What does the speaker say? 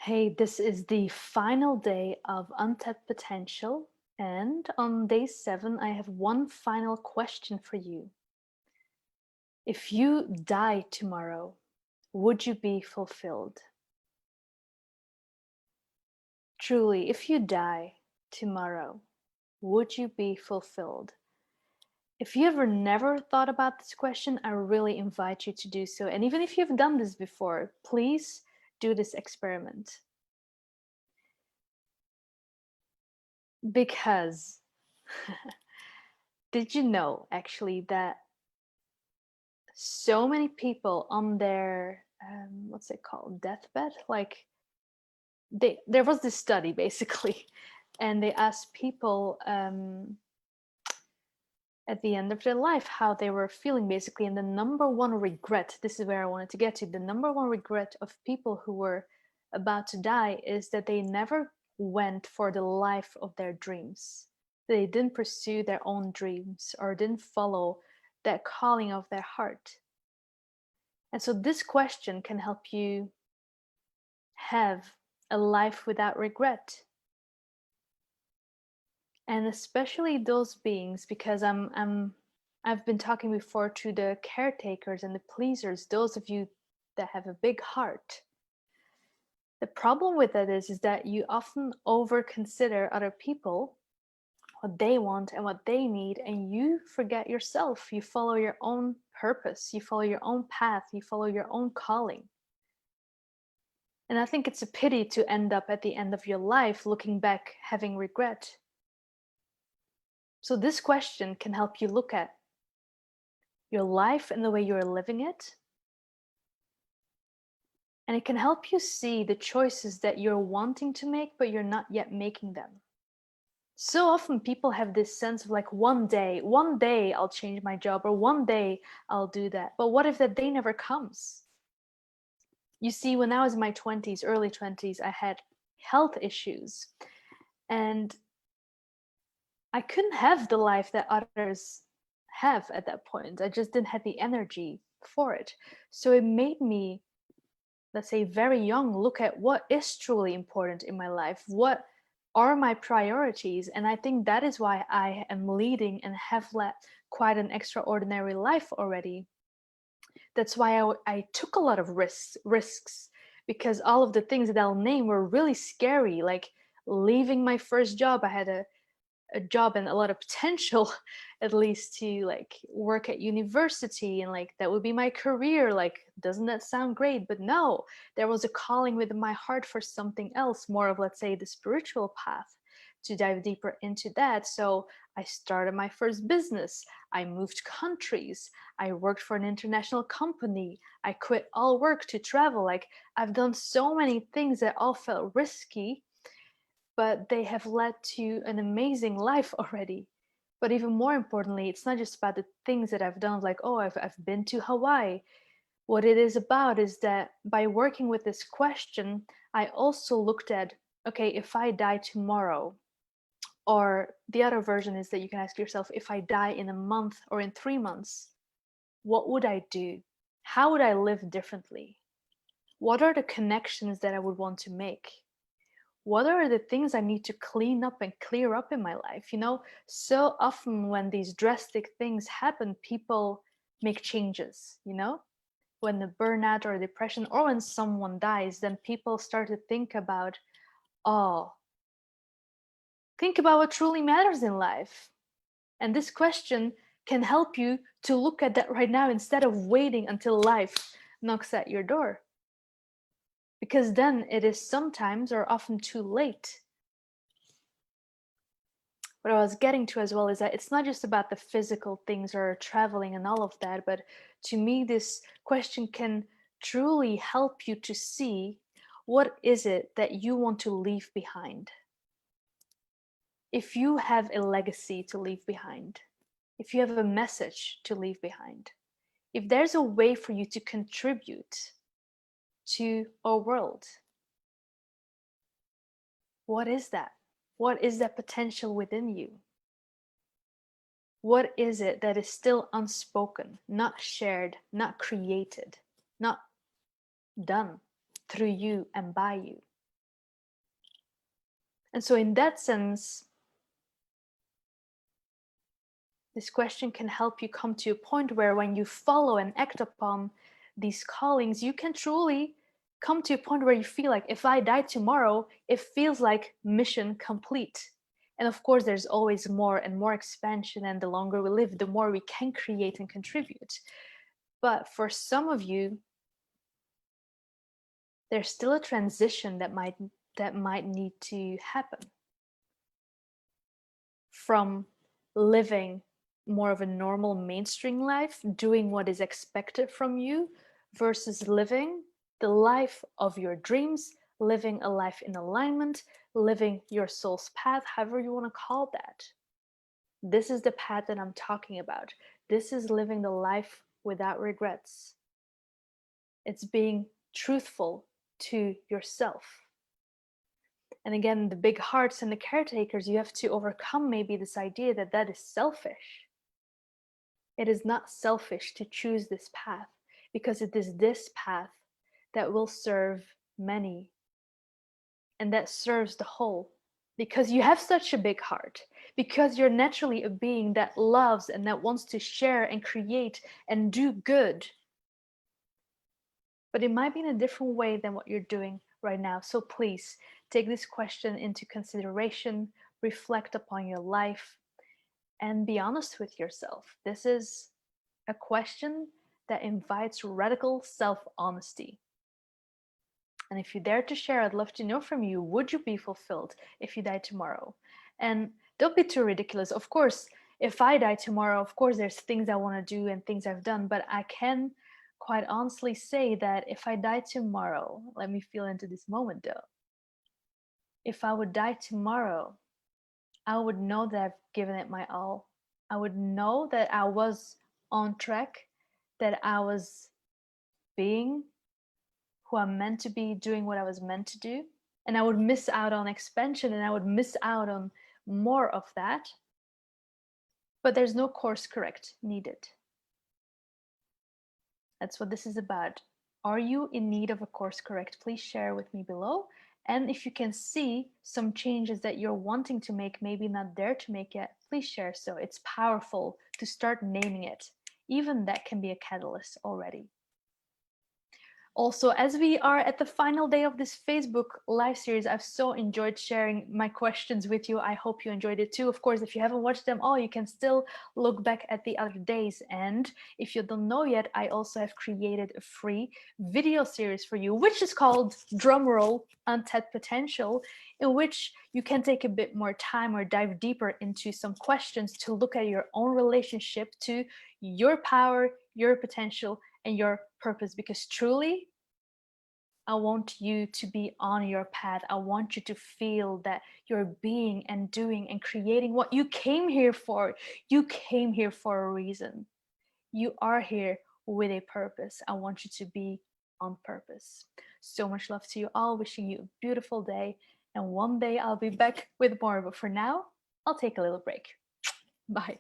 Hey, this is the final day of Untapped Potential, and on day 7, I have one final question for you. If you die tomorrow, would you be fulfilled? Truly, if you die tomorrow, would you be fulfilled? If you ever never thought about this question, I really invite you to do so. And even if you've done this before, please do this experiment. Because did you know actually that so many people on their what's it called, deathbed, like there was this study basically, and they asked people at the end of their life how they were feeling basically, and the number one regret, this is where I wanted to get to, the number one regret of people who were about to die is that they never went for the life of their dreams. They didn't pursue their own dreams or didn't follow that calling of their heart. And so this question can help you have a life without regret. And especially those beings, because I've been talking before to the caretakers and the pleasers, those of you that have a big heart. The problem with that is that you often over consider other people, what they want and what they need, and you forget yourself. You follow your own purpose, you follow your own path, you follow your own calling. And I think it's a pity to end up at the end of your life looking back, having regret. So, this question can help you look at your life and the way you're living it. And it can help you see the choices that you're wanting to make, but you're not yet making them. So often people have this sense of like, one day I'll change my job, or one day I'll do that. But what if that day never comes? You see, when I was in my 20s, early 20s, I had health issues. And I couldn't have the life that others have at that point. I just didn't have the energy for it. So it made me, let's say, very young, look at what is truly important in my life. What are my priorities? And I think that is why I am leading and have led quite an extraordinary life already. That's why I took a lot of risks, because all of the things that I'll name were really scary, like leaving my first job. I had a job and a lot of potential at least to like work at university, and like that would be my career. Like, doesn't that sound great? But no, there was a calling within my heart for something else, more of, let's say, the spiritual path, to dive deeper into that. So I started my first business, I moved countries, I worked for an international company, I quit all work to travel. Like, I've done so many things that all felt risky, but they have led to an amazing life already. But even more importantly, it's not just about the things that I've done, like, oh, I've been to Hawaii. What it is about is that by working with this question, I also looked at, okay, if I die tomorrow, or the other version is that you can ask yourself, if I die in a month or in 3 months, what would I do? How would I live differently? What are the connections that I would want to make? What are the things I need to clean up and clear up in my life? So often when these drastic things happen, people make changes, when the burnout or depression, or when someone dies, then people start to think about, oh, think about what truly matters in life. And this question can help you to look at that right now, instead of waiting until life knocks at your door. Because then it is sometimes, or often, too late. What I was getting to as well is that it's not just about the physical things or traveling and all of that, but to me, this question can truly help you to see, what is it that you want to leave behind? If you have a legacy to leave behind, if you have a message to leave behind, if there's a way for you to contribute to our world, what is that? What is that potential within you? What is it that is still unspoken, not shared, not created, not done through you and by you? And so in that sense, this question can help you come to a point where when you follow and act upon these callings, you can truly come to a point where you feel like, if I die tomorrow, it feels like mission complete. And of course, there's always more and more expansion, and the longer we live, the more we can create and contribute. But for some of you, there's still a transition that might need to happen from living more of a normal mainstream life, doing what is expected from you, versus living the life of your dreams, living a life in alignment, living your soul's path, however you want to call that. This is the path that I'm talking about. This is living the life without regrets. It's being truthful to yourself. And again, the big hearts and the caretakers, you have to overcome maybe this idea that that is selfish. It is not selfish to choose this path, because it is this path that will serve many and that serves the whole. Because you have such a big heart, because you're naturally a being that loves and that wants to share and create and do good. But it might be in a different way than what you're doing right now. So please take this question into consideration, reflect upon your life, and be honest with yourself. This is a question that invites radical self-honesty. And if you dare to share, I'd love to know from you, would you be fulfilled if you died tomorrow? And don't be too ridiculous. Of course, if I die tomorrow, of course, there's things I want to do and things I've done, but I can quite honestly say that if I die tomorrow, let me feel into this moment though. If I would die tomorrow, I would know that I've given it my all. I would know that I was on track, that I was being who I'm meant to be, doing what I was meant to do. And I would miss out on expansion, and I would miss out on more of that. But there's no course correct needed. That's what this is about. Are you in need of a course correct? Please share with me below. And if you can see some changes that you're wanting to make, maybe not there to make yet, please share. So it's powerful to start naming it. Even that can be a catalyst already. Also, as we are at the final day of this Facebook live series, I've so enjoyed sharing my questions with you. I hope you enjoyed it too. Of course, if you haven't watched them all, you can still look back at the other days. And if you don't know yet, I also have created a free video series for you, which is called, drumroll, Untapped Potential, in which you can take a bit more time or dive deeper into some questions to look at your own relationship to your power, your potential, and your purpose. Because truly, I want you to be on your path. I want you to feel that you're being and doing and creating what you came here for. You came here for a reason. You are here with a purpose. I want you to be on purpose. So much love to you all. Wishing you a beautiful day. And one day I'll be back with more. But for now, I'll take a little break. Bye.